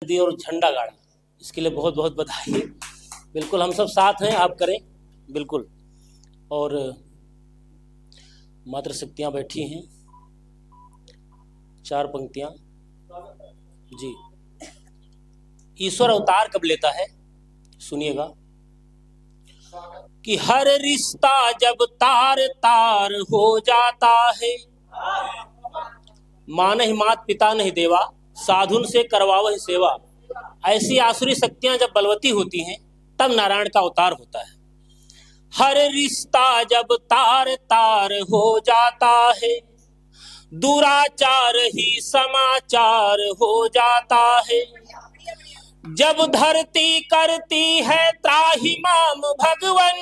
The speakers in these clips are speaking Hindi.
दी और झंडा गाड़ा, इसके लिए बहुत बहुत बधाई। बिल्कुल हम सब साथ हैं, आप करें बिल्कुल। और मातृशक्तियाँ बैठी हैं, 4 पंक्तियाँ जी। ईश्वर अवतार कब लेता है सुनिएगा कि हर रिश्ता जब तार तार हो जाता है, माँ नहीं मात पिता नहीं देवा, साधुन से करवावह सेवा। ऐसी आसुरी शक्तियां जब बलवती होती हैं तब नारायण का अवतार होता है। हर रिश्ता जब तार तार हो जाता है, दुराचार ही समाचार हो जाता है। जब धरती करती है त्राहिमाम भगवन,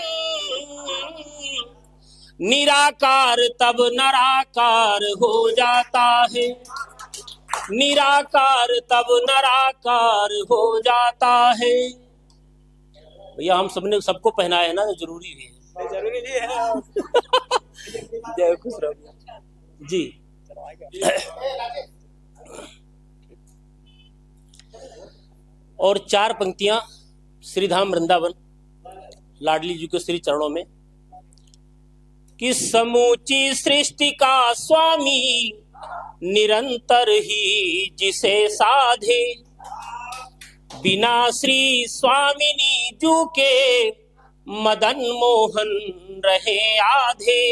निराकार तब नराकार हो जाता है, निराकार तब नराकार हो जाता है। भैया हम सबने सबको पहनाया है ना, तो जरूरी है, जरूरी है। जय खुश रहो जी। और 4 पंक्तियां श्रीधाम वृंदावन लाडली जी के श्री चरणों में कि समूची सृष्टि का स्वामी निरंतर ही जिसे साधे, बिना श्री स्वामिनी जू के मदन मोहन रहे आधे।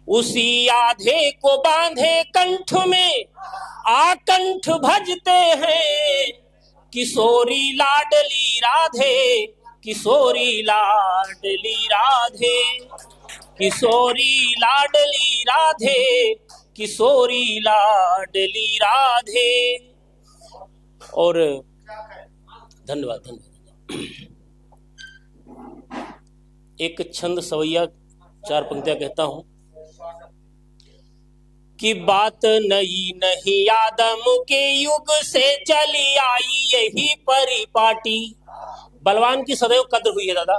उसी आधे को बांधे कंठ में आकंठ भजते हैं, किशोरी लाडली राधे, किशोरी लाडली राधे, किशोरी लाडली राधे, किशोरी लाडली राधे। और धन्यवाद धन्यवाद। एक छंद सवैया 4 पंक्तियां कहता हूं कि बात नई नहीं आदम के युग से चली आई यही परिपाटी। बलवान की सदैव कद्र हुई है दादा।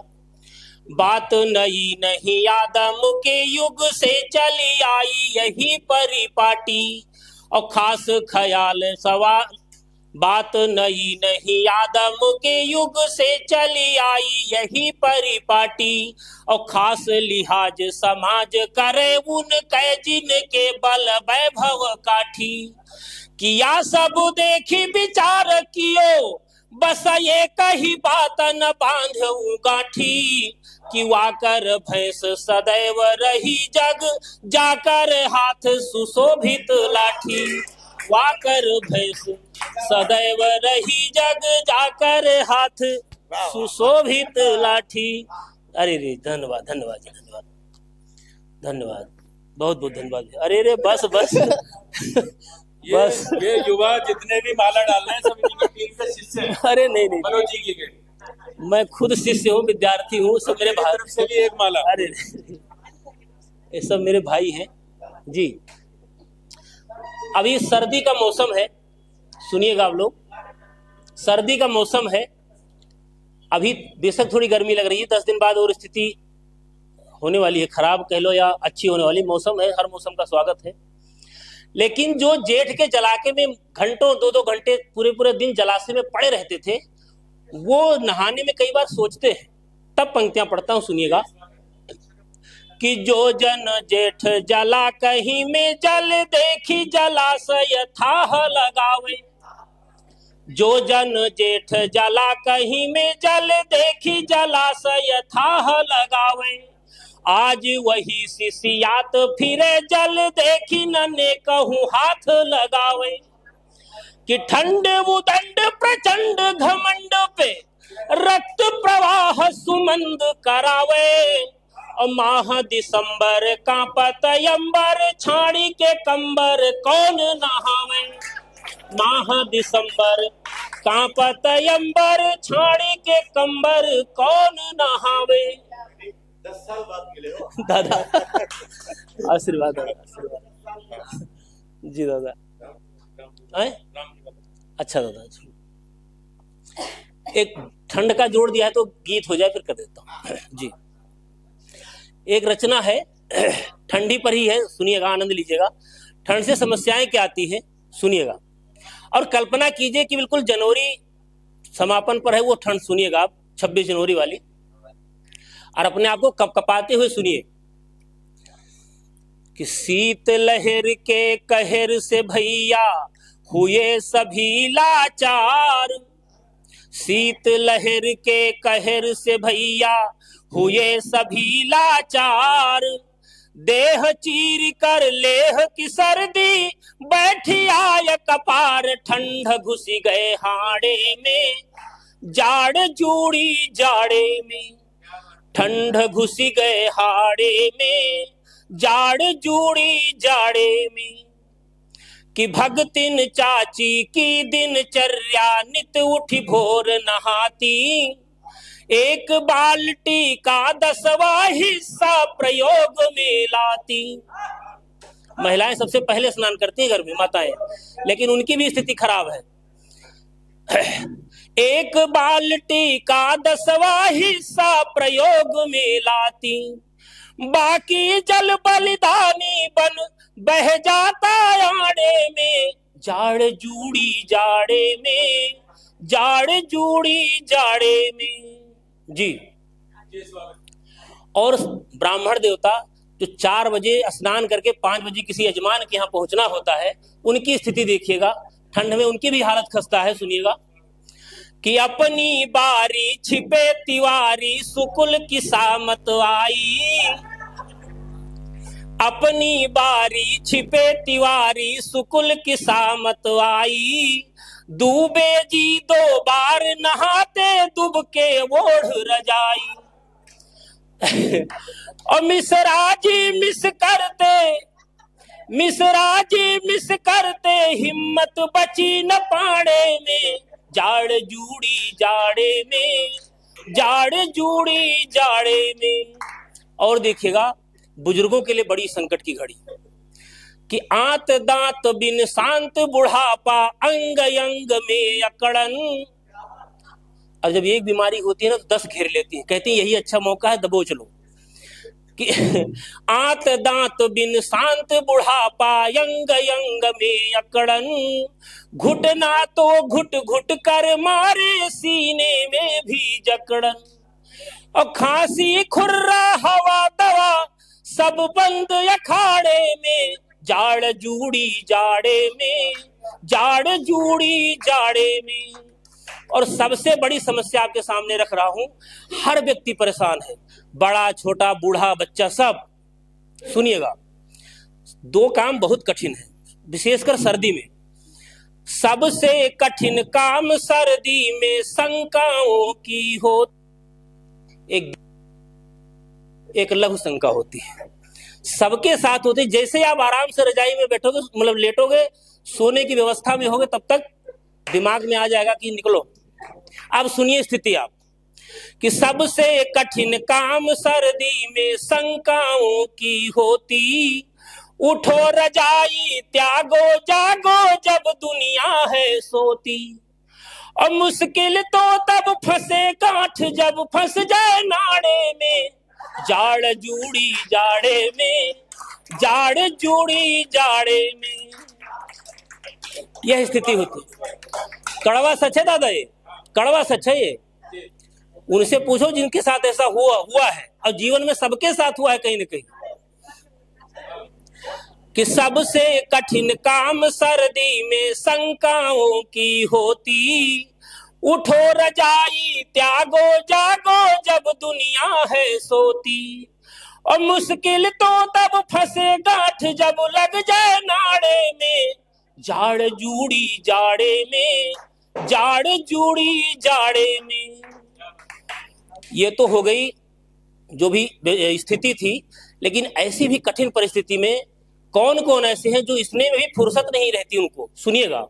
बात नई नहीं आदम के युग से चली आई यही परिपाटी, और खास ख्याल सवाल। बात नई नहीं आदम के युग से चली आई यही परिपाटी, और खास लिहाज समाज करे उनके जिनके बल वैभव काठी। किया सब देखी विचार कियो, बस ये कही बात न बांधऊ गाठी। कि वाकर भैंस सदैव रही जग, जाकर हाथ सुशोभित लाठी। वाकर भैंस सदैव रही जग, जाकर हाथ सुशोभित लाठी। अरे रे धन्यवाद धन्यवाद जी, धन्यवाद धन्यवाद, बहुत बहुत धन्यवाद। अरे रे बस बस बस ये युवा जितने भी माला डाल रहे हैं सब इनकी टीम के शिष्य हैं। अरे नहीं नहीं, मनोज जी की मैं खुद शिष्य हूँ, विद्यार्थी हूँ, सब मेरे भाई तरफ से भी एक माला। अरे ये सब मेरे भाई हैं जी। अभी सर्दी का मौसम है, सुनिएगा आप लोग, सर्दी का मौसम है। अभी बेशक थोड़ी गर्मी लग रही है, 10 दिन बाद और स्थिति होने वाली है, खराब कह लो या अच्छी होने वाली। मौसम है, हर मौसम का स्वागत है। लेकिन जो जेठ के जलाके में घंटों 2-2 घंटे पूरे पूरे दिन जलाशय में पड़े रहते थे, वो नहाने में कई बार सोचते हैं। तब पंक्तियां पढ़ता हूं, सुनिएगा कि जो जन जेठ जला कहीं में जल देखी जलाशय थाह लगावे। जो जन जेठ जला कहीं में जल देखी जलाशय थाह लगावे। आज वही शिष्यात फिरे जल देखी नन्हे कहूँ हाथ लगावे। कि ठंड उदंड प्रचंड घमंड पे रक्त प्रवाह सुमंद करावे। और माह दिसंबर कांपत अंबर छाड़ी के कंबर कौन नहावे। माह दिसंबर कांपत अंबर छाड़ी के कंबर कौन नहावे। 10 साल बाद मिले हो दादा। आशीर्वाद दादा, आशीर्वाद जी दादा। अच्छा दादा, एक ठंड का जोड़ दिया है तो गीत हो जाए फिर कर देता हूँ जी। एक रचना है, ठंडी पर ही है, सुनिएगा, आनंद लीजिएगा। ठंड से समस्याएं क्या आती है, सुनिएगा। और कल्पना कीजिए कि बिल्कुल जनवरी समापन पर है वो ठंड, सुनिएगा आप 26 जनवरी वाली, और अपने आप को कपकपाते हुए सुनिए कि शीत लहर के कहर से भैया हुए सभी लाचार, शीत लहर के कहर से भैया हुए सभी लाचार, देह चीर कर लेह की सर्दी बैठी आय कपार, ठंड घुसी गए हाड़े में जाड़ जूड़ी जाड़े में, ठंड घुसी गए हाड़े में जाड़ जूड़ी जाड़े में, कि भगतिन चाची की दिनचर्या नित उठी भोर नहाती, एक बाल्टी का 10वां हिस्सा प्रयोग में लाती। महिलाएं सबसे पहले स्नान करती हैं घर में, माताएं, लेकिन उनकी भी स्थिति खराब है। एक बाल्टी का 10वां हिस्सा प्रयोग में लाती, बाकी जल बलिदानी बन बह जाता आड़े में, जाड़ जूड़ी जाड़े में, जाड़ जूड़ी जाड़े में। जी। और ब्राह्मण देवता जो 4 बजे स्नान करके 5 बजे किसी यजमान के यहाँ पहुंचना होता है, उनकी स्थिति देखिएगा, ठंड में उनकी भी हालत खस्ता है। सुनिएगा कि अपनी बारी छिपे तिवारी सुकुल की सामत आई, अपनी बारी छिपे तिवारी सुकुल की सामत आई, डूबे जी 2 बार नहाते डुबके ओढ़ रजाई। और मिश्रा जी मिस करते हिम्मत बची न पाड़े में, जाड़ जूड़ी जाड़े में, जाड़ जूड़ी जाड़े में। और देखिएगा बुजुर्गों के लिए बड़ी संकट की घड़ी कि आंत दांत बिन शांत बुढ़ापा अंग अंग में अकड़न। और जब एक बीमारी होती है ना तो 10 घेर लेती है, कहती है यही अच्छा मौका है, दबोच लो। कि आंत दांत बिन शांत बुढ़ापा अंग अंग में अकड़न, घुटना तो घुट घुट कर मारे सीने में भी जकड़न, और खांसी खुर्रा हवा दवा सब बंद अखाड़े में, जाड़ जूड़ी जाड़े में, जाड़ जूड़ी जाड़े में। और सबसे बड़ी समस्या आपके सामने रख रहा हूं, हर व्यक्ति परेशान है, बड़ा छोटा बूढ़ा बच्चा सब। सुनिएगा 2 काम बहुत कठिन है, विशेषकर सर्दी में। सबसे कठिन काम सर्दी में शंकाओं की हो, एक लघु शंका होती है, सबके साथ होती है। जैसे आप आराम से रजाई में बैठोगे, मतलब लेटोगे, सोने की व्यवस्था में होगे, तब तक दिमाग में आ जाएगा कि निकलो। अब सुनिए स्थिति आप कि सबसे कठिन काम सर्दी में शंकाओं की होती, उठो रजाई त्यागो जागो जब दुनिया है सोती, और मुश्किल तो तब फंसे गांठ जब फंस जाए नाड़े में, जाड़ जूड़ी जाड़े में, जाड़ जूड़ी जाड़े में। यह स्थिति होती है। कड़वा सच है दादा, ये कड़वा सच है। ये उनसे पूछो जिनके साथ ऐसा हुआ है, और जीवन में सबके साथ हुआ है कहीं न कहीं, कि सबसे कठिन काम सर्दी में शंकाओं की होती, उठो रजाई त्यागो जागो जब दुनिया है सोती, और मुश्किल तो तब फंसे गांठ जब लग जाए नाड़े में, जाड़ जूड़ी जाड़े में, जाड़ जूड़ी जाड़े में। ये तो हो गई जो भी स्थिति थी, लेकिन ऐसी भी कठिन परिस्थिति में कौन कौन ऐसे हैं जो इसमें भी फुर्सत नहीं रहती उनको। सुनिएगा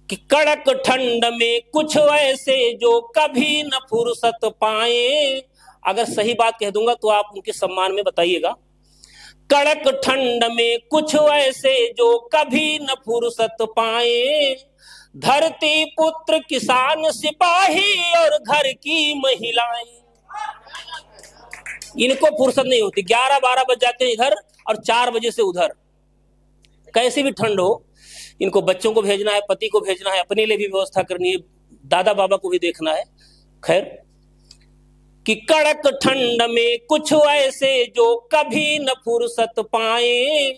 कि कड़क ठंड में कुछ ऐसे जो कभी न फुर्सत पाए, अगर सही बात कह दूंगा तो आप उनके सम्मान में बताइएगा। कड़क ठंड में कुछ ऐसे जो कभी न फुर्सत पाए, धरती पुत्र किसान सिपाही और घर की महिलाएं, इनको फुर्सत नहीं होती। 11-12 बज जाते हैं इधर और 4 बजे से उधर, कैसी भी ठंड हो, इनको बच्चों को भेजना है, पति को भेजना है, अपने लिए भी व्यवस्था करनी है, दादा बाबा को भी देखना है। खैर, कि कड़क ठंड में कुछ ऐसे जो कभी न फुर्सत पाए,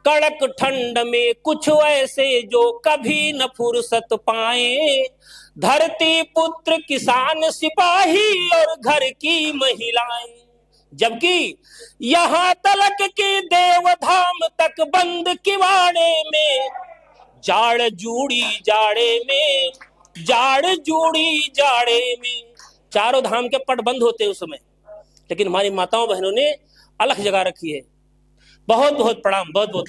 कड़क ठंड में कुछ ऐसे जो कभी न फुर्सत पाए, धरती पुत्र किसान सिपाही और घर की महिलाएं, जबकि यहां तलक की देवधाम तक बंद किवाड़े में, जाड़ जूड़ी जाड़े में, जाड़ जूड़ी जाड़े में, चारों धाम के पट बंद होते हैं उस समय, लेकिन हमारी माताओं बहनों ने अलख जगा रखी है। बहुत बहुत प्रणाम, बहुत बहुत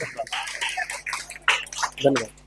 धन्यवाद।